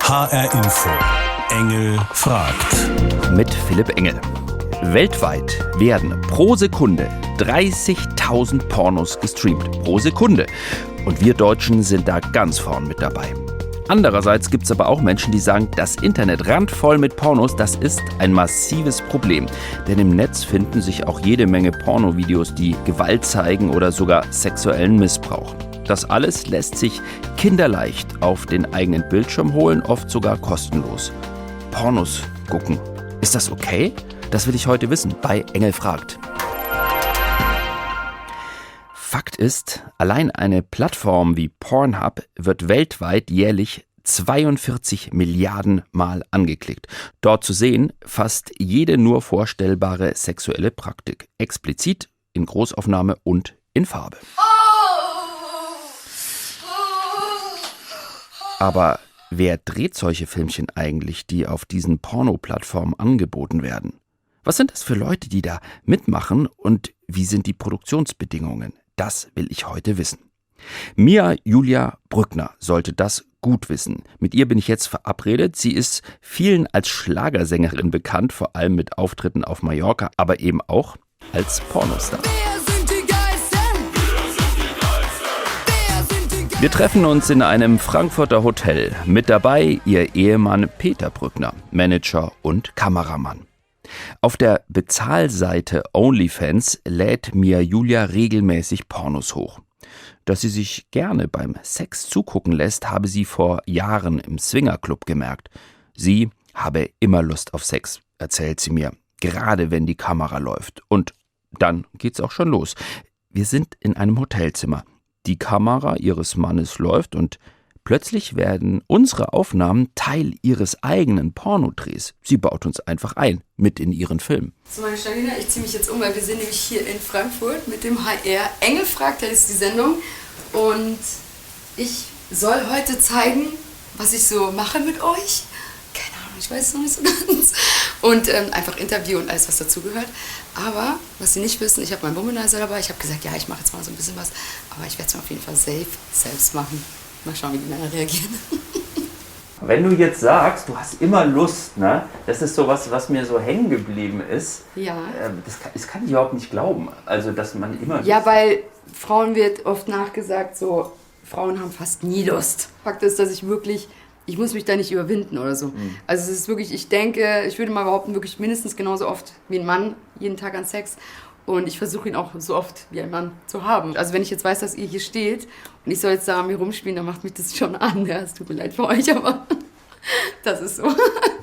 HR Info. Engel fragt. Mit Philipp Engel. Weltweit werden pro Sekunde 30.000 Pornos gestreamt. Pro Sekunde. Und wir Deutschen sind da ganz vorn mit dabei. Andererseits gibt es aber auch Menschen, die sagen, das Internet randvoll mit Pornos, das ist ein massives Problem. Denn im Netz finden sich auch jede Menge Pornovideos, die Gewalt zeigen oder sogar sexuellen Missbrauch. Das alles lässt sich kinderleicht auf den eigenen Bildschirm holen, oft sogar kostenlos. Pornos gucken. Ist das okay? Das will ich heute wissen bei Engel fragt. Fakt ist, allein eine Plattform wie Pornhub wird weltweit jährlich 42 Milliarden Mal angeklickt. Dort zu sehen, fast jede nur vorstellbare sexuelle Praktik. Explizit, in Großaufnahme und in Farbe. Aber wer dreht solche Filmchen eigentlich, die auf diesen Porno-Plattformen angeboten werden? Was sind das für Leute, die da mitmachen und wie sind die Produktionsbedingungen? Das will ich heute wissen. Mia Julia Brückner sollte das gut wissen. Mit ihr bin ich jetzt verabredet. Sie ist vielen als Schlagersängerin bekannt, vor allem mit Auftritten auf Mallorca, aber eben auch als Pornostar. Wir treffen uns in einem Frankfurter Hotel. Mit dabei ihr Ehemann Peter Brückner, Manager und Kameramann. Auf der Bezahlseite OnlyFans lädt Mia Julia regelmäßig Pornos hoch. Dass sie sich gerne beim Sex zugucken lässt, habe sie vor Jahren im Swingerclub gemerkt. Sie habe immer Lust auf Sex, erzählt sie mir, gerade wenn die Kamera läuft. Und dann geht's auch schon los. Wir sind in einem Hotelzimmer. Die Kamera ihres Mannes läuft und plötzlich werden unsere Aufnahmen Teil ihres eigenen Pornodrehs. Sie baut uns einfach ein, mit in ihren Film. So, meine Janina, ich ziehe mich jetzt um, weil wir sind nämlich hier in Frankfurt mit dem HR. Engel fragt, das ist die Sendung. Und ich soll heute zeigen, was ich so mache mit euch. Keine Ahnung, ich weiß es noch nicht so ganz. Und einfach Interview und alles, was dazugehört. Aber, was Sie nicht wissen, ich habe meinen Womanizer dabei. Ich habe gesagt, ja, ich mache jetzt mal so ein bisschen was. Aber ich werde es mir auf jeden Fall selbst machen. Mal schauen, wie die Männer reagieren. Wenn du jetzt sagst, du hast immer Lust, ne? Das ist so was mir so hängen geblieben ist. Ja. Das kann ich überhaupt nicht glauben. Also, dass man immer Lust Ja, weil Frauen wird oft nachgesagt, so, Frauen haben fast nie Lust. Fakt ist, dass ich muss mich da nicht überwinden oder so. Also es ist wirklich, ich würde mal behaupten, wirklich mindestens genauso oft wie ein Mann jeden Tag an Sex. Und ich versuche ihn auch so oft wie ein Mann zu haben. Also wenn ich jetzt weiß, dass ihr hier steht und ich soll jetzt da an mir rumspielen, dann macht mich das schon an. Ja, es tut mir leid für euch, aber das ist so.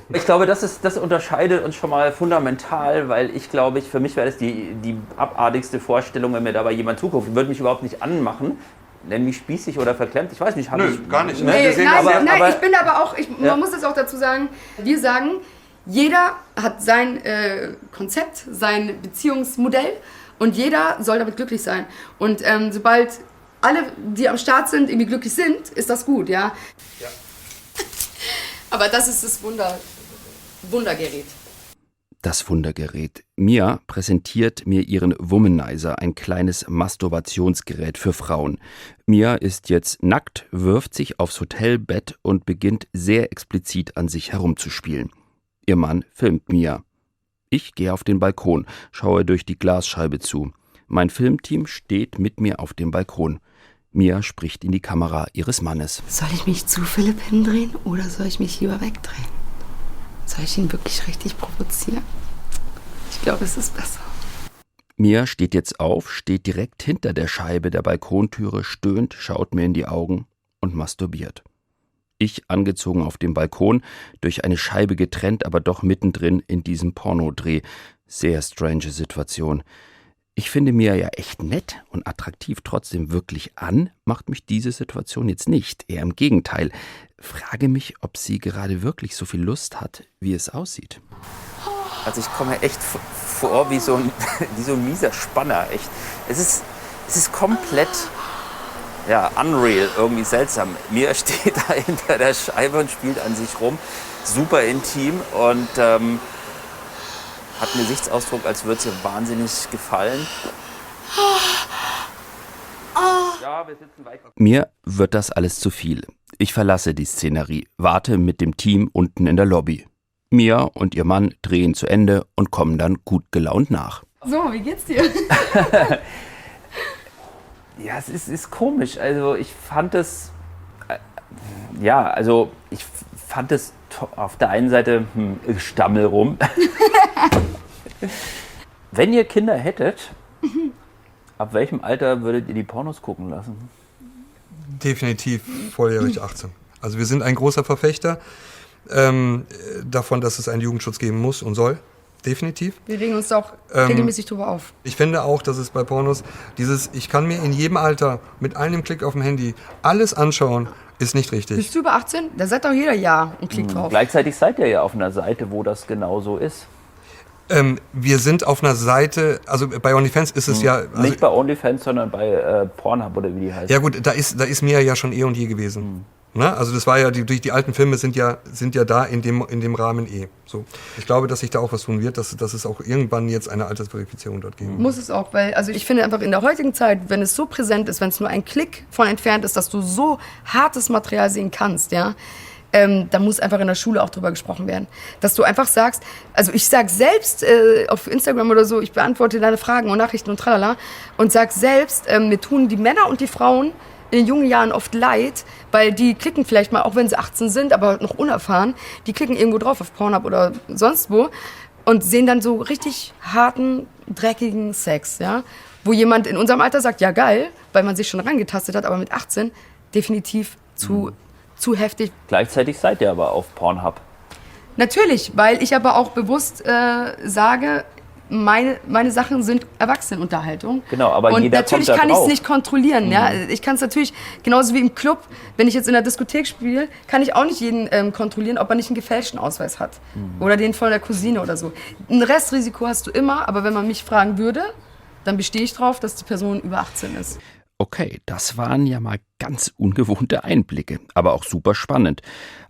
Ich glaube, das unterscheidet uns schon mal fundamental, weil für mich wäre das die abartigste Vorstellung, wenn mir dabei jemand zuguckt. Ich würde mich überhaupt nicht anmachen. Nenn mich spießig oder verklemmt, ich weiß nicht. Nö, gar nicht. Nein, ich bin aber auch, man muss das auch dazu sagen, wir sagen, jeder hat sein Konzept, sein Beziehungsmodell und jeder soll damit glücklich sein. Und sobald alle, die am Start sind, irgendwie glücklich sind, ist das gut, ja. Aber das ist das Wundergerät. Das Wundergerät. Mia präsentiert mir ihren Womanizer, ein kleines Masturbationsgerät für Frauen. Mia ist jetzt nackt, wirft sich aufs Hotelbett und beginnt sehr explizit an sich herumzuspielen. Ihr Mann filmt Mia. Ich gehe auf den Balkon, schaue durch die Glasscheibe zu. Mein Filmteam steht mit mir auf dem Balkon. Mia spricht in die Kamera ihres Mannes. Soll ich mich zu Philipp hindrehen oder soll ich mich lieber wegdrehen? Soll ich ihn wirklich richtig provozieren? Ich glaube, es ist besser. Mia steht jetzt auf, steht direkt hinter der Scheibe der Balkontüre, stöhnt, schaut mir in die Augen und masturbiert. Ich angezogen auf dem Balkon, durch eine Scheibe getrennt, aber doch mittendrin in diesem Pornodreh. Sehr strange Situation. Ich finde Mia ja echt nett und attraktiv, trotzdem wirklich an, macht mich diese Situation jetzt nicht. Eher im Gegenteil. Frage mich, ob sie gerade wirklich so viel Lust hat, wie es aussieht. Also ich komme echt vor wie so ein mieser Spanner. Echt. Es ist komplett unreal, irgendwie seltsam. Mia steht da hinter der Scheibe und spielt an sich rum. Super intim und hat einen Gesichtsausdruck, als würde es ihr wahnsinnig gefallen. Ja, wir sitzen weiter. Mir wird das alles zu viel. Ich verlasse die Szenerie, warte mit dem Team unten in der Lobby. Mia und ihr Mann drehen zu Ende und kommen dann gut gelaunt nach. So, wie geht's dir? Ja, es ist komisch. Also ich fand es, auf der einen Seite, ich stammel rum. Wenn ihr Kinder hättet, ab welchem Alter würdet ihr die Pornos gucken lassen? Definitiv volljährig 18. Also wir sind ein großer Verfechter davon, dass es einen Jugendschutz geben muss und soll. Definitiv. Wir regen uns da auch regelmäßig drüber auf. Ich finde auch, dass es bei Pornos ich kann mir in jedem Alter mit einem Klick auf dem Handy alles anschauen, ist nicht richtig. Bist du über 18? Da seid doch jeder Ja und klickt drauf. Gleichzeitig seid ihr ja auf einer Seite, wo das genau so ist. Wir sind auf einer Seite, also bei OnlyFans ist es ja... Also, nicht bei OnlyFans, sondern bei Pornhub oder wie die heißt. Ja gut, da ist Mia ja schon eh und je gewesen. Ne? Also das war ja, durch die alten Filme sind ja da in dem Rahmen eh. So. Ich glaube, dass sich da auch was tun wird, dass es auch irgendwann jetzt eine Altersverifizierung dort geben wird. Muss es auch, weil also ich finde einfach in der heutigen Zeit, wenn es so präsent ist, wenn es nur ein Klick von entfernt ist, dass du so hartes Material sehen kannst, ja, da muss einfach in der Schule auch drüber gesprochen werden. Dass du einfach sagst, also ich sag selbst auf Instagram oder so, ich beantworte deine Fragen und Nachrichten und tralala und sag selbst, mir tun die Männer und die Frauen in den jungen Jahren oft leid, weil die klicken vielleicht mal, auch wenn sie 18 sind, aber noch unerfahren, die klicken irgendwo drauf auf Pornhub oder sonst wo und sehen dann so richtig harten, dreckigen Sex, ja, wo jemand in unserem Alter sagt, ja geil, weil man sich schon rangetastet hat, aber mit 18 definitiv zu heftig. Gleichzeitig seid ihr aber auf Pornhub. Natürlich, weil ich aber auch bewusst sage, meine Sachen sind Erwachsenenunterhaltung. Genau, aber und jeder natürlich kommt da kann ich es drauf. nicht kontrollieren. Ja? Ich kann es natürlich, genauso wie im Club, wenn ich jetzt in der Diskothek spiele, kann ich auch nicht jeden kontrollieren, ob er nicht einen gefälschten Ausweis hat. Oder den von der Cousine oder so. Ein Restrisiko hast du immer, aber wenn man mich fragen würde, dann bestehe ich drauf, dass die Person über 18 ist. Okay, das waren ja mal ganz ungewohnte Einblicke, aber auch super spannend.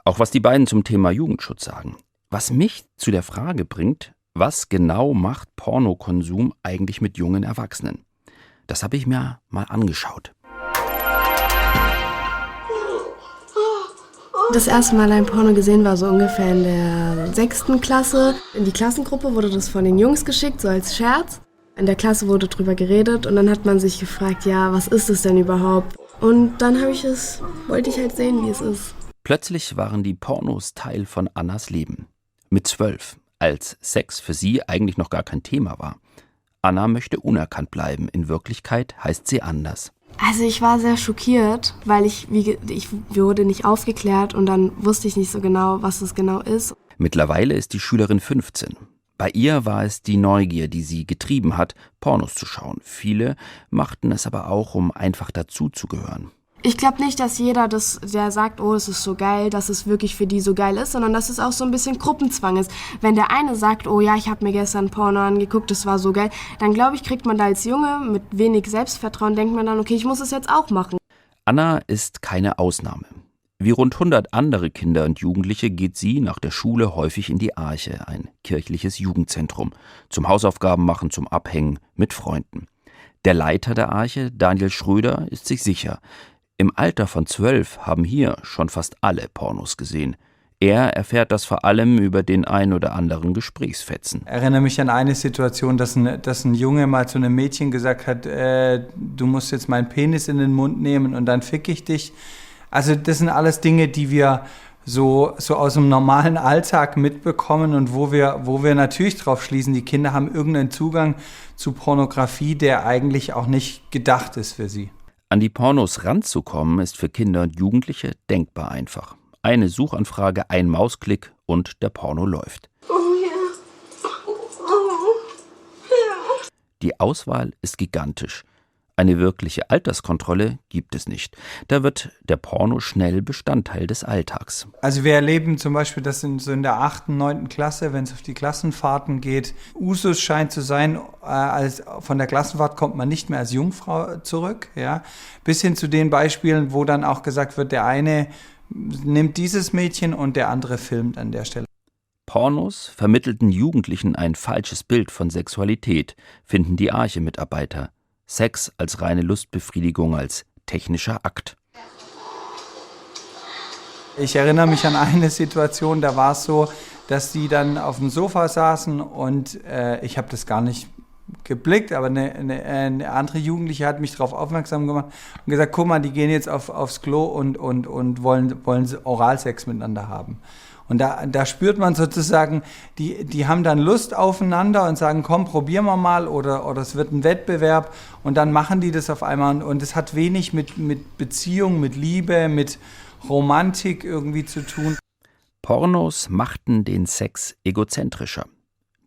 Auch was die beiden zum Thema Jugendschutz sagen. Was mich zu der Frage bringt, was genau macht Pornokonsum eigentlich mit jungen Erwachsenen? Das habe ich mir mal angeschaut. Das erste Mal ein Porno gesehen war so ungefähr in der 6. Klasse. In die Klassengruppe wurde das von den Jungs geschickt, so als Scherz. In der Klasse wurde drüber geredet und dann hat man sich gefragt, ja, was ist es denn überhaupt? Und dann wollte ich halt sehen, wie es ist. Plötzlich waren die Pornos Teil von Annas Leben. Mit 12, als Sex für sie eigentlich noch gar kein Thema war. Anna möchte unerkannt bleiben. In Wirklichkeit heißt sie anders. Also ich war sehr schockiert, weil ich wurde nicht aufgeklärt und dann wusste ich nicht so genau, was es genau ist. Mittlerweile ist die Schülerin 15. Bei ihr war es die Neugier, die sie getrieben hat, Pornos zu schauen. Viele machten es aber auch, um einfach dazuzugehören. Ich glaube nicht, dass jeder, der sagt, oh, es ist so geil, dass es wirklich für die so geil ist, sondern dass es auch so ein bisschen Gruppenzwang ist. Wenn der eine sagt, oh ja, ich habe mir gestern Porno angeguckt, das war so geil, dann glaube ich, kriegt man da als Junge mit wenig Selbstvertrauen, denkt man dann, okay, ich muss es jetzt auch machen. Anna ist keine Ausnahme. Wie rund 100 andere Kinder und Jugendliche geht sie nach der Schule häufig in die Arche, ein kirchliches Jugendzentrum, zum Hausaufgaben machen, zum Abhängen mit Freunden. Der Leiter der Arche, Daniel Schröder, ist sich sicher, im Alter von 12 haben hier schon fast alle Pornos gesehen. Er erfährt das vor allem über den ein oder anderen Gesprächsfetzen. Ich erinnere mich an eine Situation, dass ein Junge mal zu einem Mädchen gesagt hat, du musst jetzt meinen Penis in den Mund nehmen und dann fick ich dich. Also das sind alles Dinge, die wir so aus dem normalen Alltag mitbekommen und wo wir natürlich drauf schließen, die Kinder haben irgendeinen Zugang zu Pornografie, der eigentlich auch nicht gedacht ist für sie. An die Pornos ranzukommen, ist für Kinder und Jugendliche denkbar einfach. Eine Suchanfrage, ein Mausklick und der Porno läuft. Oh ja. Oh ja. Die Auswahl ist gigantisch. Eine wirkliche Alterskontrolle gibt es nicht. Da wird der Porno schnell Bestandteil des Alltags. Also wir erleben zum Beispiel, dass in der 8., 9. Klasse, wenn es auf die Klassenfahrten geht, Usus scheint zu sein, von der Klassenfahrt kommt man nicht mehr als Jungfrau zurück. Ja? Bis hin zu den Beispielen, wo dann auch gesagt wird, der eine nimmt dieses Mädchen und der andere filmt an der Stelle. Pornos vermittelten Jugendlichen ein falsches Bild von Sexualität, finden die Arche-Mitarbeiter. Sex als reine Lustbefriedigung, als technischer Akt. Ich erinnere mich an eine Situation, da war es so, dass die dann auf dem Sofa saßen und ich habe das gar nicht geblickt, aber eine andere Jugendliche hat mich darauf aufmerksam gemacht und gesagt, guck mal, die gehen jetzt aufs Klo und wollen Oralsex miteinander haben. Und da spürt man sozusagen, die haben dann Lust aufeinander und sagen, komm, probieren wir mal oder es wird ein Wettbewerb und dann machen die das auf einmal und es hat wenig mit Beziehung, mit Liebe, mit Romantik irgendwie zu tun. Pornos machten den Sex egozentrischer.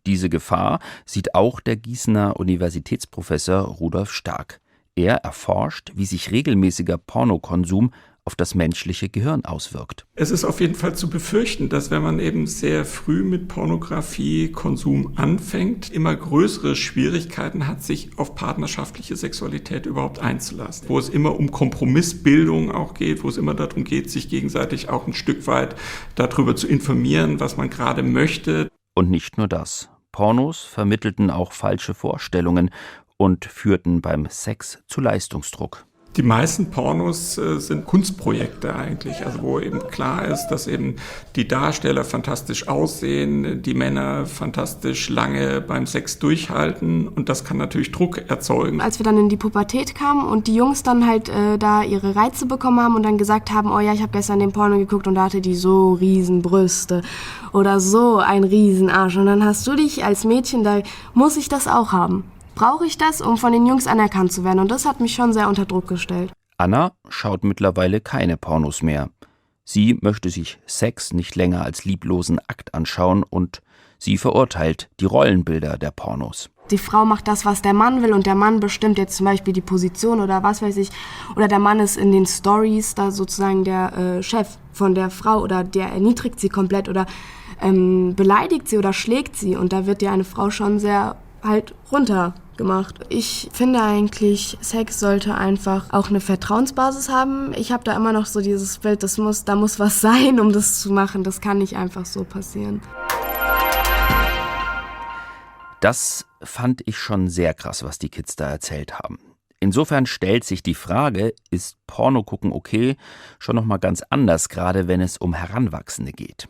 Diese Gefahr sieht auch der Gießener Universitätsprofessor Rudolf Stark. Er erforscht, wie sich regelmäßiger Pornokonsum auf das menschliche Gehirn auswirkt. Es ist auf jeden Fall zu befürchten, dass wenn man eben sehr früh mit Pornografiekonsum anfängt, immer größere Schwierigkeiten hat, sich auf partnerschaftliche Sexualität überhaupt einzulassen. Wo es immer um Kompromissbildung auch geht, wo es immer darum geht, sich gegenseitig auch ein Stück weit darüber zu informieren, was man gerade möchte. Und nicht nur das. Pornos vermittelten auch falsche Vorstellungen und führten beim Sex zu Leistungsdruck. Die meisten Pornos sind Kunstprojekte eigentlich, also wo eben klar ist, dass eben die Darsteller fantastisch aussehen, die Männer fantastisch lange beim Sex durchhalten und das kann natürlich Druck erzeugen. Als wir dann in die Pubertät kamen und die Jungs dann halt da ihre Reize bekommen haben und dann gesagt haben, oh ja, ich habe gestern den Porno geguckt und da hatte die so riesen Brüste oder so ein riesen Arsch und dann hast du dich als Mädchen, da muss ich das auch haben. Brauche ich das, um von den Jungs anerkannt zu werden? Und das hat mich schon sehr unter Druck gestellt. Anna schaut mittlerweile keine Pornos mehr. Sie möchte sich Sex nicht länger als lieblosen Akt anschauen und sie verurteilt die Rollenbilder der Pornos. Die Frau macht das, was der Mann will und der Mann bestimmt jetzt zum Beispiel die Position oder was weiß ich. Oder der Mann ist in den Stories da sozusagen der Chef von der Frau oder der erniedrigt sie komplett oder beleidigt sie oder schlägt sie. Und da wird ja eine Frau schon sehr halt runtergemacht. Ich finde eigentlich, Sex sollte einfach auch eine Vertrauensbasis haben. Ich habe da immer noch so dieses Bild, da muss was sein, um das zu machen. Das kann nicht einfach so passieren. Das fand ich schon sehr krass, was die Kids da erzählt haben. Insofern stellt sich die Frage, ist Porno gucken okay, schon nochmal ganz anders, gerade wenn es um Heranwachsende geht.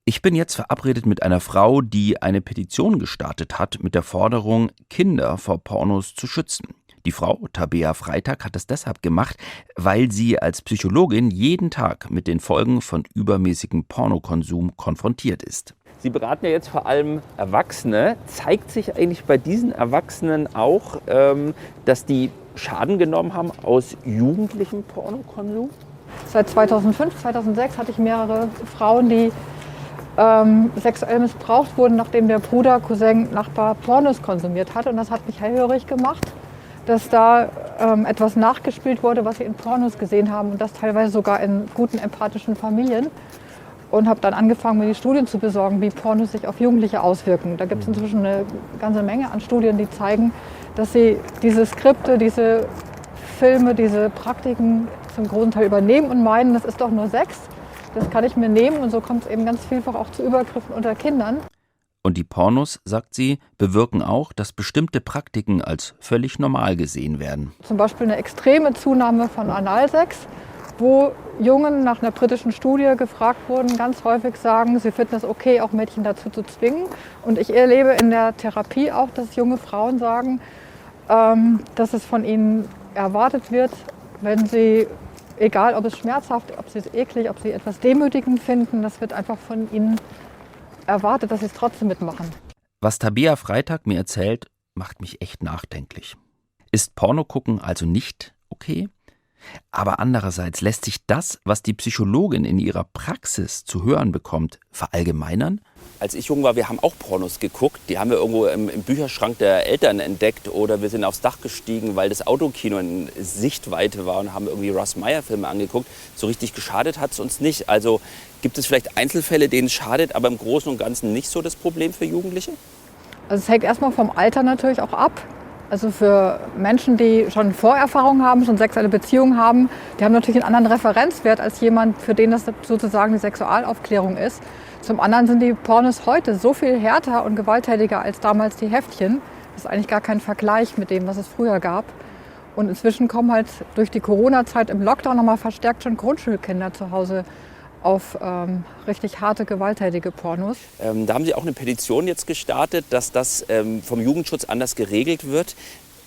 Ich bin jetzt verabredet mit einer Frau, die eine Petition gestartet hat mit der Forderung, Kinder vor Pornos zu schützen. Die Frau, Tabea Freitag, hat das deshalb gemacht, weil sie als Psychologin jeden Tag mit den Folgen von übermäßigem Pornokonsum konfrontiert ist. Sie beraten ja jetzt vor allem Erwachsene. Zeigt sich eigentlich bei diesen Erwachsenen auch, dass die Schaden genommen haben aus jugendlichem Pornokonsum? Seit 2005, 2006 hatte ich mehrere Frauen, die sexuell missbraucht wurden, nachdem der Bruder, Cousin, Nachbar Pornos konsumiert hat. Und das hat mich hellhörig gemacht, dass da etwas nachgespielt wurde, was sie in Pornos gesehen haben und das teilweise sogar in guten, empathischen Familien. Und habe dann angefangen, mir die Studien zu besorgen, wie Pornos sich auf Jugendliche auswirken. Da gibt es inzwischen eine ganze Menge an Studien, die zeigen, dass sie diese Skripte, diese Filme, diese Praktiken zum großen Teil übernehmen und meinen, das ist doch nur Sex. Das kann ich mir nehmen und so kommt es eben ganz vielfach auch zu Übergriffen unter Kindern. Und die Pornos, sagt sie, bewirken auch, dass bestimmte Praktiken als völlig normal gesehen werden. Zum Beispiel eine extreme Zunahme von Analsex, wo Jungen nach einer britischen Studie gefragt wurden, ganz häufig sagen, sie finden es okay, auch Mädchen dazu zu zwingen. Und ich erlebe in der Therapie auch, dass junge Frauen sagen, dass es von ihnen erwartet wird, wenn sie, egal ob es schmerzhaft, ob sie es eklig, ob sie etwas demütigend finden, das wird einfach von ihnen erwartet, dass sie es trotzdem mitmachen. Was Tabea Freitag mir erzählt, macht mich echt nachdenklich. Ist Pornogucken also nicht okay? Aber andererseits lässt sich das, was die Psychologin in ihrer Praxis zu hören bekommt, verallgemeinern? Als ich jung war, wir haben auch Pornos geguckt. Die haben wir irgendwo im Bücherschrank der Eltern entdeckt. Oder wir sind aufs Dach gestiegen, weil das Autokino in Sichtweite war und haben irgendwie Russ Meyer-Filme angeguckt. So richtig geschadet hat es uns nicht. Also gibt es vielleicht Einzelfälle, denen es schadet, aber im Großen und Ganzen nicht so das Problem für Jugendliche? Also es hängt erstmal vom Alter natürlich auch ab. Also für Menschen, die schon Vorerfahrungen haben, schon sexuelle Beziehungen haben, die haben natürlich einen anderen Referenzwert als jemand, für den das sozusagen die Sexualaufklärung ist. Zum anderen sind die Pornos heute so viel härter und gewalttätiger als damals die Heftchen. Das ist eigentlich gar kein Vergleich mit dem, was es früher gab. Und inzwischen kommen halt durch die Corona-Zeit im Lockdown nochmal verstärkt schon Grundschulkinder zu Hause auf richtig harte, gewalttätige Pornos. Da haben Sie auch eine Petition jetzt gestartet, dass das vom Jugendschutz anders geregelt wird.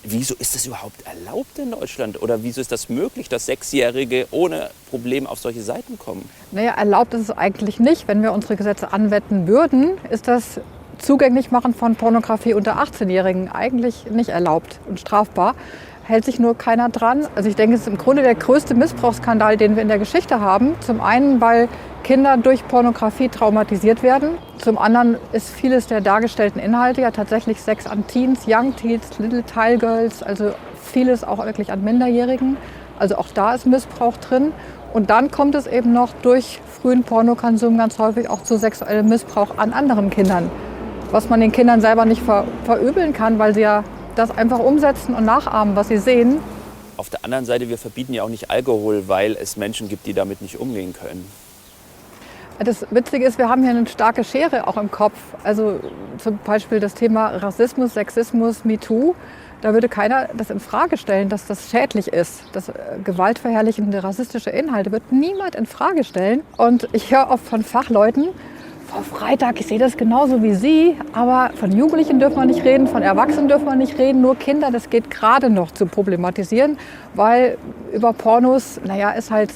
Wieso ist das überhaupt erlaubt in Deutschland? Oder wieso ist das möglich, dass Sechsjährige ohne Problem auf solche Seiten kommen? Naja, erlaubt ist es eigentlich nicht. Wenn wir unsere Gesetze anwenden würden, ist das Zugänglichmachen von Pornografie unter 18-Jährigen eigentlich nicht erlaubt und strafbar. Hält sich nur keiner dran. Also ich denke, es ist im Grunde der größte Missbrauchsskandal, den wir in der Geschichte haben. Zum einen, weil Kinder durch Pornografie traumatisiert werden. Zum anderen ist vieles der dargestellten Inhalte ja tatsächlich Sex an Teens, Young Teens, Little Tile Girls, also vieles auch wirklich an Minderjährigen. Also auch da ist Missbrauch drin. Und dann kommt es eben noch durch frühen Pornokonsum ganz häufig auch zu sexuellem Missbrauch an anderen Kindern. Was man den Kindern selber nicht verübeln kann, weil sie ja das einfach umsetzen und nachahmen, was sie sehen. Auf der anderen Seite, wir verbieten ja auch nicht Alkohol, weil es Menschen gibt, die damit nicht umgehen können. Das Witzige ist, wir haben hier eine starke Schere auch im Kopf. Also zum Beispiel das Thema Rassismus, Sexismus, MeToo. Da würde keiner das in Frage stellen, dass das schädlich ist. Das gewaltverherrlichende rassistische Inhalte wird niemand in Frage stellen. Und ich höre oft von Fachleuten, Frau Freitag, ich sehe das genauso wie Sie, aber von Jugendlichen dürfen wir nicht reden, von Erwachsenen dürfen wir nicht reden, nur Kinder, das geht gerade noch zu problematisieren, weil über Pornos, naja, ist halt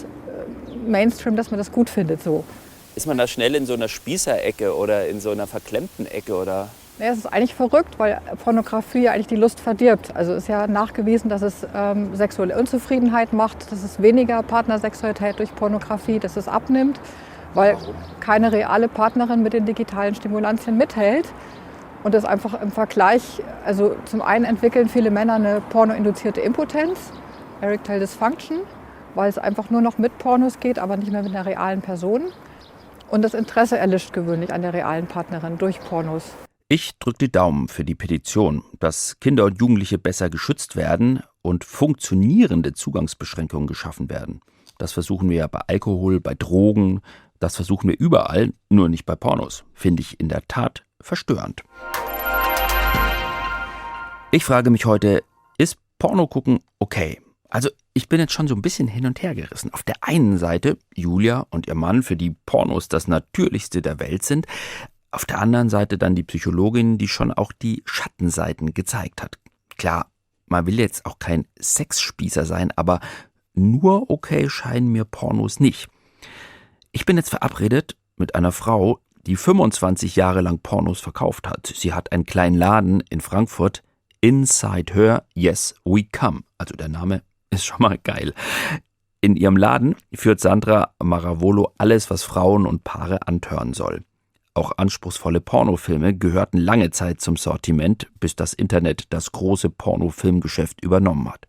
Mainstream, dass man das gut findet so. Ist man da schnell in so einer Spießerecke oder in so einer verklemmten Ecke? Oder? Ja, es ist eigentlich verrückt, weil Pornografie ja eigentlich die Lust verdirbt. Also ist ja nachgewiesen, dass es sexuelle Unzufriedenheit macht, dass es weniger Partnersexualität durch Pornografie, dass es abnimmt. Weil keine reale Partnerin mit den digitalen Stimulantien mithält. Und das einfach im Vergleich, also zum einen entwickeln viele Männer eine pornoinduzierte Impotenz, Erectile Dysfunction, weil es einfach nur noch mit Pornos geht, aber nicht mehr mit einer realen Person. Und das Interesse erlischt gewöhnlich an der realen Partnerin durch Pornos. Ich drücke die Daumen für die Petition, dass Kinder und Jugendliche besser geschützt werden und funktionierende Zugangsbeschränkungen geschaffen werden. Das versuchen wir ja bei Alkohol, bei Drogen. Das versuchen wir überall, nur nicht bei Pornos. Finde ich in der Tat verstörend. Ich frage mich heute, ist Porno gucken okay? Also ich bin jetzt schon so ein bisschen hin und her gerissen. Auf der einen Seite Julia und ihr Mann, für die Pornos das Natürlichste der Welt sind. Auf der anderen Seite dann die Psychologin, die schon auch die Schattenseiten gezeigt hat. Klar, man will jetzt auch kein Sexspießer sein, aber nur okay scheinen mir Pornos nicht. Ich bin jetzt verabredet mit einer Frau, die 25 Jahre lang Pornos verkauft hat. Sie hat einen kleinen Laden in Frankfurt. Inside Her, Yes, We Come. Also der Name ist schon mal geil. In ihrem Laden führt Sandra Maravolo alles, was Frauen und Paare antören soll. Auch anspruchsvolle Pornofilme gehörten lange Zeit zum Sortiment, bis das Internet das große Pornofilmgeschäft übernommen hat.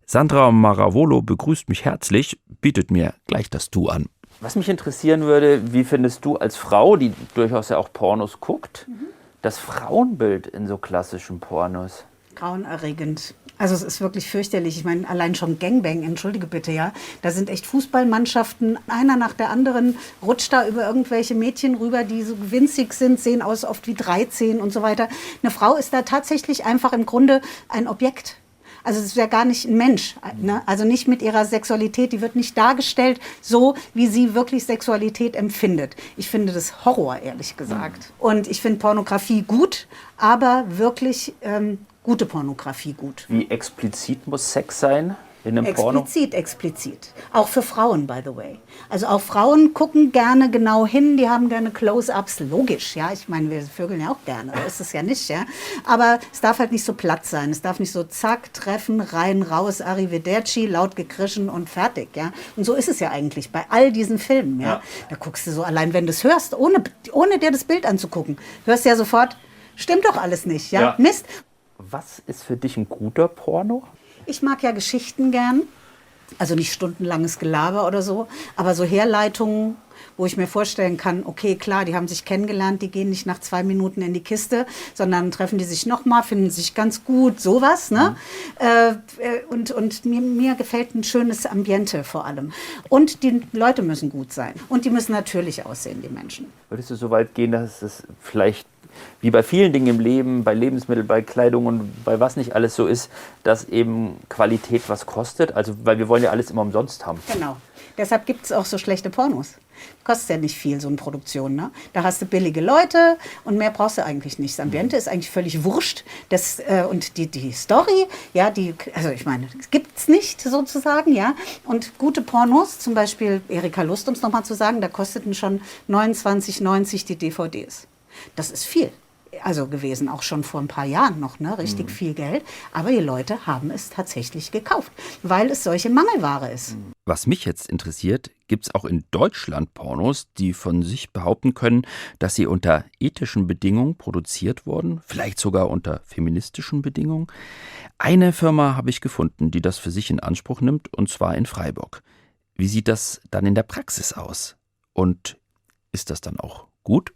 Sandra Maravolo begrüßt mich herzlich, bietet mir gleich das Du an. Was mich interessieren würde, wie findest du als Frau, die durchaus ja auch Pornos guckt, das Frauenbild in so klassischen Pornos? Grauenerregend. Also es ist wirklich fürchterlich. Ich meine, allein schon Gangbang, entschuldige bitte, ja. Da sind echt Fußballmannschaften, einer nach der anderen, rutscht da über irgendwelche Mädchen rüber, die so winzig sind, sehen aus oft wie 13 und so weiter. Eine Frau ist da tatsächlich einfach im Grunde ein Objekt. Also es ist ja gar nicht ein Mensch, ne? Also nicht mit ihrer Sexualität, die wird nicht dargestellt, so wie sie wirklich Sexualität empfindet. Ich finde das Horror, ehrlich gesagt. Und ich finde Pornografie gut, aber wirklich gute Pornografie gut. Wie explizit muss Sex sein in einem Porno? Explizit. Auch für Frauen, by the way. Also auch Frauen gucken gerne genau hin, die haben gerne Close-ups, logisch, ja. Ich meine, wir vögeln ja auch gerne, so ist es ja nicht, ja. Aber es darf halt nicht so platt sein, es darf nicht so zack, treffen, rein, raus, arrivederci, laut gekrischen und fertig, ja. Und so ist es ja eigentlich bei all diesen Filmen, ja. Da guckst du so, allein wenn du es hörst, ohne dir das Bild anzugucken, hörst du ja sofort, stimmt doch alles nicht, ja. Mist. Was ist für dich ein guter Porno? Ich mag ja Geschichten gern, also nicht stundenlanges Gelaber oder so, aber so Herleitungen, wo ich mir vorstellen kann, okay, klar, die haben sich kennengelernt, die gehen nicht nach 2 Minuten in die Kiste, sondern treffen die sich nochmal, finden sich ganz gut, sowas, ne? Und mir gefällt ein schönes Ambiente vor allem. Und die Leute müssen gut sein und die müssen natürlich aussehen, die Menschen. Würdest du so weit gehen, dass es vielleicht wie bei vielen Dingen im Leben, bei Lebensmitteln, bei Kleidung und bei was nicht alles so ist, dass eben Qualität was kostet? Also, weil wir wollen ja alles immer umsonst haben. Genau. Deshalb gibt es auch so schlechte Pornos. Kostet ja nicht viel, so eine Produktion. Ne? Da hast du billige Leute und mehr brauchst du eigentlich nicht. Das Ambiente ist eigentlich völlig wurscht. Und die Story, ja, also ich meine, das gibt es nicht sozusagen, ja. Und gute Pornos, zum Beispiel Erika Lust, um es nochmal zu sagen, da kosteten schon 29,90 die DVDs. Das ist viel. Also gewesen, auch schon vor ein paar Jahren noch, ne? Richtig viel Geld. Aber die Leute haben es tatsächlich gekauft, weil es solche Mangelware ist. Was mich jetzt interessiert, gibt es auch in Deutschland Pornos, die von sich behaupten können, dass sie unter ethischen Bedingungen produziert wurden, vielleicht sogar unter feministischen Bedingungen. Eine Firma habe ich gefunden, die das für sich in Anspruch nimmt, und zwar in Freiburg. Wie sieht das dann in der Praxis aus? Und ist das dann auch gut?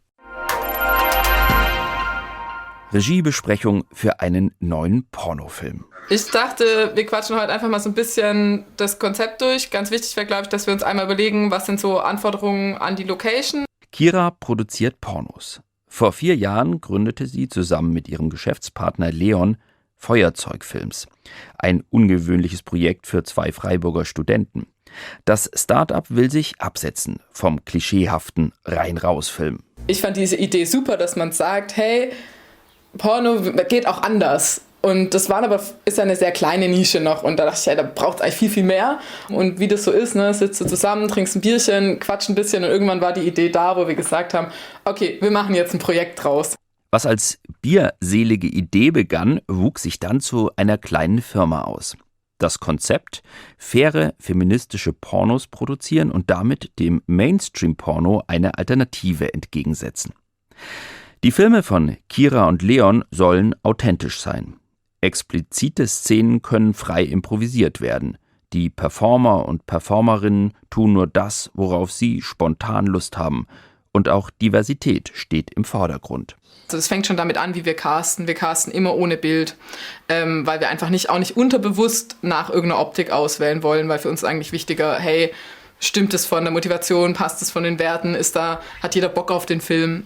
Regiebesprechung für einen neuen Pornofilm. Ich dachte, wir quatschen heute einfach mal so ein bisschen das Konzept durch. Ganz wichtig wäre, glaube ich, dass wir uns einmal überlegen, was sind so Anforderungen an die Location. Kira produziert Pornos. Vor 4 Jahren gründete sie zusammen mit ihrem Geschäftspartner Leon Feuerzeugfilms. Ein ungewöhnliches Projekt für 2 Freiburger Studenten. Das Start-up will sich absetzen vom klischeehaften Rein-Raus-Film. Ich fand diese Idee super, dass man sagt, hey, Porno geht auch anders. Und das ist eine sehr kleine Nische noch. Und da dachte ich, ja, da braucht es eigentlich viel, viel mehr. Und wie das so ist, ne, sitzt du zusammen, trinkst ein Bierchen, quatscht ein bisschen. Und irgendwann war die Idee da, wo wir gesagt haben, okay, wir machen jetzt ein Projekt draus. Was als bierselige Idee begann, wuchs sich dann zu einer kleinen Firma aus. Das Konzept: faire feministische Pornos produzieren und damit dem Mainstream-Porno eine Alternative entgegensetzen. Die Filme von Kira und Leon sollen authentisch sein. Explizite Szenen können frei improvisiert werden. Die Performer und Performerinnen tun nur das, worauf sie spontan Lust haben. Und auch Diversität steht im Vordergrund. Also das fängt schon damit an, wie wir casten. Wir casten immer ohne Bild, weil wir einfach auch nicht unterbewusst nach irgendeiner Optik auswählen wollen, weil für uns eigentlich wichtiger, hey, stimmt es von der Motivation, passt es von den Werten, hat jeder Bock auf den Film?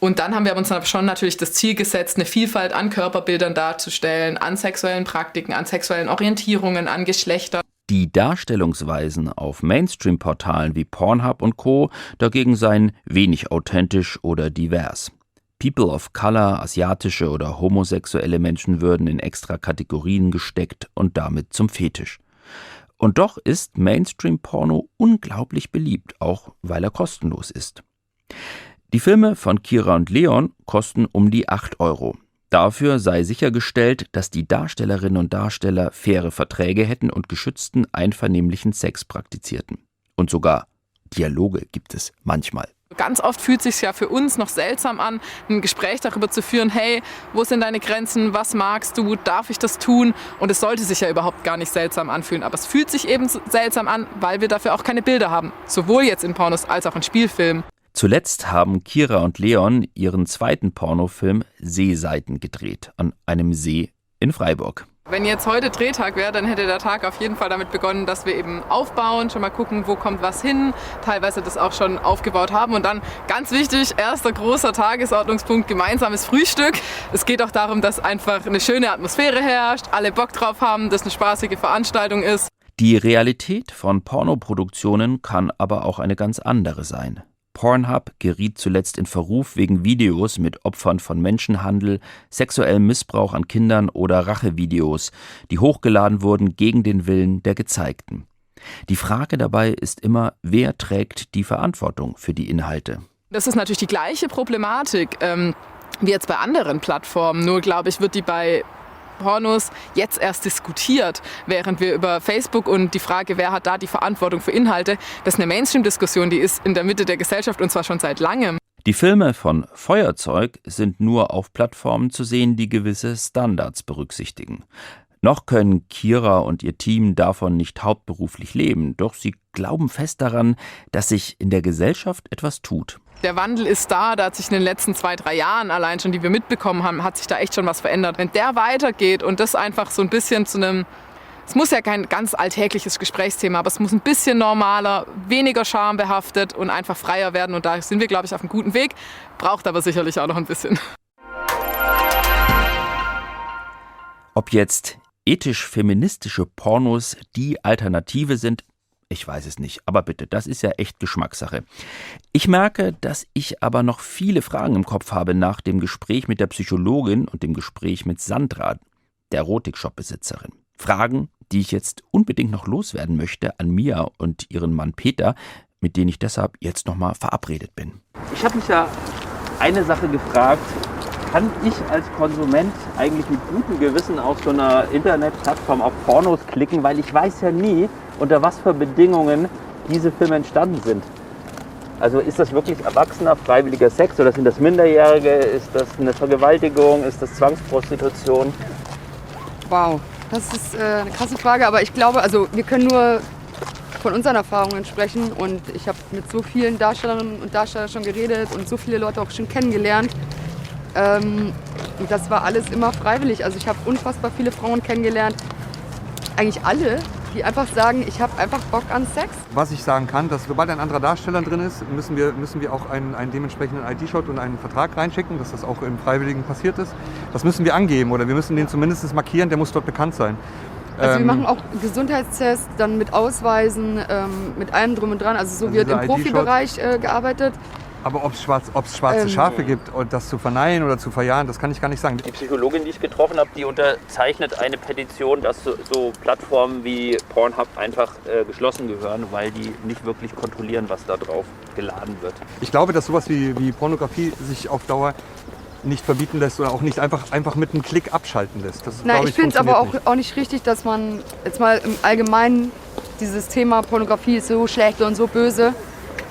Und dann haben wir uns schon natürlich das Ziel gesetzt, eine Vielfalt an Körperbildern darzustellen, an sexuellen Praktiken, an sexuellen Orientierungen, an Geschlechter. Die Darstellungsweisen auf Mainstream-Portalen wie Pornhub und Co. dagegen seien wenig authentisch oder divers. People of Color, asiatische oder homosexuelle Menschen würden in extra Kategorien gesteckt und damit zum Fetisch. Und doch ist Mainstream-Porno unglaublich beliebt, auch weil er kostenlos ist. Die Filme von Kira und Leon kosten um die 8 €. Dafür sei sichergestellt, dass die Darstellerinnen und Darsteller faire Verträge hätten und geschützten, einvernehmlichen Sex praktizierten. Und sogar Dialoge gibt es manchmal. Ganz oft fühlt es sich ja für uns noch seltsam an, ein Gespräch darüber zu führen, hey, wo sind deine Grenzen, was magst du, darf ich das tun? Und es sollte sich ja überhaupt gar nicht seltsam anfühlen, aber es fühlt sich eben seltsam an, weil wir dafür auch keine Bilder haben, sowohl jetzt in Pornos als auch in Spielfilmen. Zuletzt haben Kira und Leon ihren zweiten Pornofilm Seeseiten gedreht, an einem See in Freiburg. Wenn jetzt heute Drehtag wäre, dann hätte der Tag auf jeden Fall damit begonnen, dass wir eben aufbauen, schon mal gucken, wo kommt was hin, teilweise das auch schon aufgebaut haben. Und dann, ganz wichtig, erster großer Tagesordnungspunkt, gemeinsames Frühstück. Es geht auch darum, dass einfach eine schöne Atmosphäre herrscht, alle Bock drauf haben, dass eine spaßige Veranstaltung ist. Die Realität von Pornoproduktionen kann aber auch eine ganz andere sein. Pornhub geriet zuletzt in Verruf wegen Videos mit Opfern von Menschenhandel, sexuellem Missbrauch an Kindern oder Rachevideos, die hochgeladen wurden gegen den Willen der Gezeigten. Die Frage dabei ist immer, wer trägt die Verantwortung für die Inhalte? Das ist natürlich die gleiche Problematik wie jetzt bei anderen Plattformen, nur glaube ich, wird die bei Pornos jetzt erst diskutiert, während wir über Facebook und die Frage, wer hat da die Verantwortung für Inhalte, das ist eine Mainstream-Diskussion, die ist in der Mitte der Gesellschaft und zwar schon seit langem. Die Filme von Feuerzeug sind nur auf Plattformen zu sehen, die gewisse Standards berücksichtigen. Noch können Kira und ihr Team davon nicht hauptberuflich leben, doch sie glauben fest daran, dass sich in der Gesellschaft etwas tut. Der Wandel ist da, hat sich in den letzten 2-3 Jahren allein schon, die wir mitbekommen haben, hat sich da echt schon was verändert. Wenn der weitergeht und das einfach so ein bisschen zu einem, es muss ja kein ganz alltägliches Gesprächsthema, aber es muss ein bisschen normaler, weniger schambehaftet und einfach freier werden und da sind wir, glaube ich, auf einem guten Weg, braucht aber sicherlich auch noch ein bisschen. Ob jetzt ethisch-feministische Pornos die Alternative sind, Ich weiß es nicht, aber bitte, das ist ja echt Geschmackssache. Ich merke, dass ich aber noch viele Fragen im Kopf habe nach dem Gespräch mit der Psychologin und dem Gespräch mit Sandra, der Erotik-Shop-Besitzerin. Fragen, die ich jetzt unbedingt noch loswerden möchte an Mia und ihren Mann Peter, mit denen ich deshalb jetzt nochmal verabredet bin. Ich habe mich ja eine Sache gefragt, kann ich als Konsument eigentlich mit gutem Gewissen auf so einer Internetplattform auf Pornos klicken, weil ich weiß ja nie, unter was für Bedingungen diese Filme entstanden sind. Also ist das wirklich erwachsener, freiwilliger Sex oder sind das Minderjährige? Ist das eine Vergewaltigung? Ist das Zwangsprostitution? Wow, das ist eine krasse Frage, aber ich glaube, also wir können nur von unseren Erfahrungen sprechen und ich habe mit so vielen Darstellerinnen und Darstellern schon geredet und so viele Leute auch schon kennengelernt. Und das war alles immer freiwillig. Also ich habe unfassbar viele Frauen kennengelernt, eigentlich alle, die einfach sagen, ich habe einfach Bock an Sex. Was ich sagen kann, dass sobald ein anderer Darsteller drin ist, müssen wir auch einen dementsprechenden ID-Shot und einen Vertrag reinschicken, dass das auch im Freiwilligen passiert ist. Das müssen wir angeben oder wir müssen den zumindest markieren, der muss dort bekannt sein. Also wir machen auch Gesundheitstests, dann mit Ausweisen, mit allem drum und dran. Also so wird im Profibereich gearbeitet. Aber ob es schwarze Schafe gibt und das zu verneinen oder zu verjahren, das kann ich gar nicht sagen. Die Psychologin, die ich getroffen habe, die unterzeichnet eine Petition, dass so Plattformen wie Pornhub einfach geschlossen gehören, weil die nicht wirklich kontrollieren, was da drauf geladen wird. Ich glaube, dass sowas wie Pornografie sich auf Dauer nicht verbieten lässt oder auch nicht einfach mit einem Klick abschalten lässt. Das, ich finde es aber auch nicht richtig, dass man jetzt mal im Allgemeinen dieses Thema Pornografie ist so schlecht und so böse.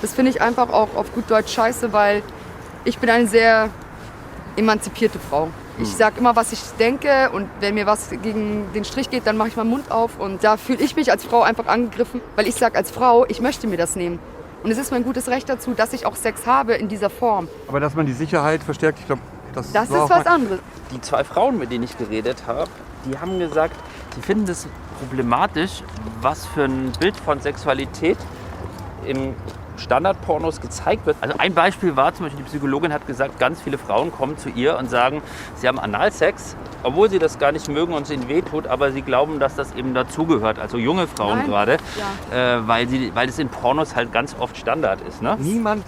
Das finde ich einfach auch auf gut Deutsch scheiße, weil ich bin eine sehr emanzipierte Frau. Ich sage immer, was ich denke und wenn mir was gegen den Strich geht, dann mache ich meinen Mund auf und da fühle ich mich als Frau einfach angegriffen, weil ich sage als Frau, ich möchte mir das nehmen. Und es ist mein gutes Recht dazu, dass ich auch Sex habe in dieser Form. Aber dass man die Sicherheit verstärkt, ich glaube, das ist was anderes. Die 2 Frauen, mit denen ich geredet habe, die haben gesagt, sie finden es problematisch, was für ein Bild von Sexualität im Standardpornos gezeigt wird. Also ein Beispiel war zum Beispiel, die Psychologin hat gesagt, ganz viele Frauen kommen zu ihr und sagen, sie haben Analsex, obwohl sie das gar nicht mögen und es ihnen wehtut, aber sie glauben, dass das eben dazugehört. Also junge Frauen gerade, weil es in Pornos halt ganz oft Standard ist. Ne? Niemand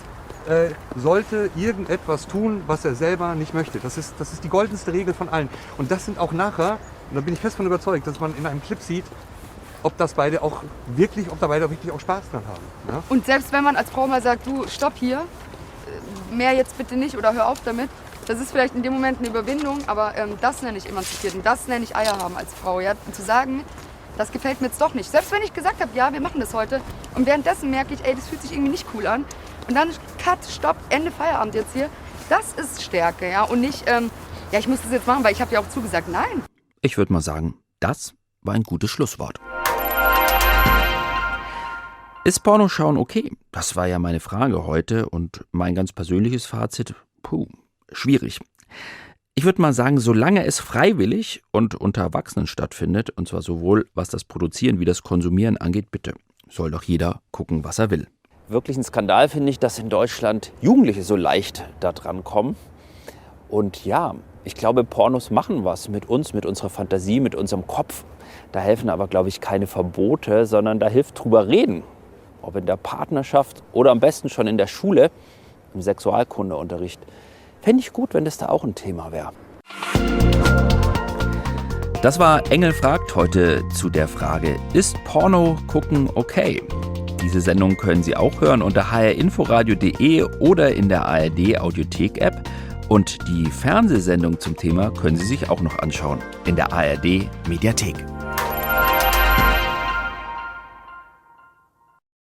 sollte irgendetwas tun, was er selber nicht möchte. Das ist die goldenste Regel von allen. Und das sind auch nachher, und da bin ich fest von überzeugt, dass man in einem Clip sieht, ob da beide auch wirklich auch Spaß dran haben. Ja? Und selbst wenn man als Frau mal sagt, du, stopp hier, mehr jetzt bitte nicht oder hör auf damit, das ist vielleicht in dem Moment eine Überwindung, aber das nenne ich emanzipiert und das nenne ich Eier haben als Frau. Ja? Und zu sagen, das gefällt mir jetzt doch nicht. Selbst wenn ich gesagt habe, ja, wir machen das heute und währenddessen merke ich, ey, das fühlt sich irgendwie nicht cool an und dann Cut, Stopp, Ende, Feierabend jetzt hier, das ist Stärke, ja, und nicht, ich muss das jetzt machen, weil ich habe ja auch zugesagt, nein. Ich würde mal sagen, das war ein gutes Schlusswort. Ist Pornoschauen okay? Das war ja meine Frage heute und mein ganz persönliches Fazit, schwierig. Ich würde mal sagen, solange es freiwillig und unter Erwachsenen stattfindet, und zwar sowohl was das Produzieren wie das Konsumieren angeht, bitte, soll doch jeder gucken, was er will. Wirklich ein Skandal finde ich, dass in Deutschland Jugendliche so leicht da dran kommen. Und ja, ich glaube, Pornos machen was mit uns, mit unserer Fantasie, mit unserem Kopf. Da helfen aber, glaube ich, keine Verbote, sondern da hilft drüber reden. Ob in der Partnerschaft oder am besten schon in der Schule, im Sexualkundeunterricht. Fände ich gut, wenn das da auch ein Thema wäre. Das war Engel fragt heute zu der Frage, ist Porno gucken okay? Diese Sendung können Sie auch hören unter hrinforadio.de oder in der ARD Audiothek-App. Und die Fernsehsendung zum Thema können Sie sich auch noch anschauen in der ARD Mediathek.